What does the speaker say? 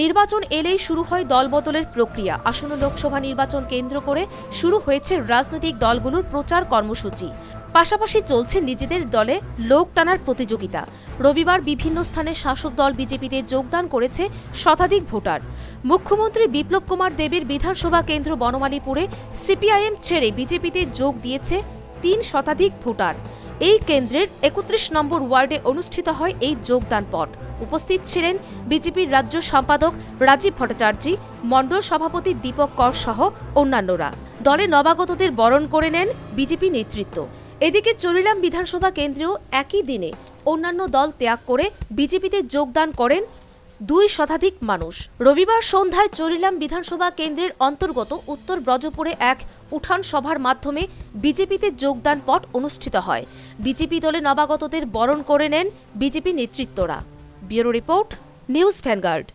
নির্বাচন এলেই শুরু হয় দলবদলের প্রক্রিয়া। আসন্ন লোকসভা নির্বাচন কেন্দ্র করে শুরু হয়েছে রাজনৈতিক দলগুলোর প্রচার কর্মসূচি। পাশাপাশি চলছে নিজেদের দলে লোক টানার প্রতিযোগিতা। রবিবার বিভিন্ন স্থানে শাসক দল বিজেপিতে যোগদান করেছে শতাধিক ভোটার। মুখ্যমন্ত্রী বিপ্লব কুমার দেবের বিধানসভা কেন্দ্র বনমালীপুরে সিপিআইএম ছেড়ে বিজেপিতে যোগ দিয়েছে ৩ শতাধিক ভোটার। এই কেন্দ্রের ৩১ নম্বর ওয়ার্ডে অনুষ্ঠিত হয় এই যোগদান পট। উপস্থিত ছিলেন বিজেপির রাজ্য সম্পাদক রাজীব ভট্টাচার্য, মণ্ডল সভাপতি দীপক কর সহ অন্যান্যরা। দলে নবাগতদের বরণ করে নেন বিজেপি নেতৃত্ব। এদিকে চরিলাম বিধানসভা কেন্দ্রেও একই দিনে অন্যান্য দল ত্যাগ করে বিজেপিতে যোগদান করেন ২ শতাধিক মানুষ। রবিবার সন্ধ্যায় চরিলাম বিধানসভা কেন্দ্রের অন্তর্গত উত্তর ব্রজপুরে এক উঠান সভার মাধ্যমে বিজেপিতে যোগদান পট অনুষ্ঠিত হয়। বিজেপি দলে নবাগতদের বরণ করে নেন বিজেপি নেতৃত্বরা। Bureau report, news vanguard.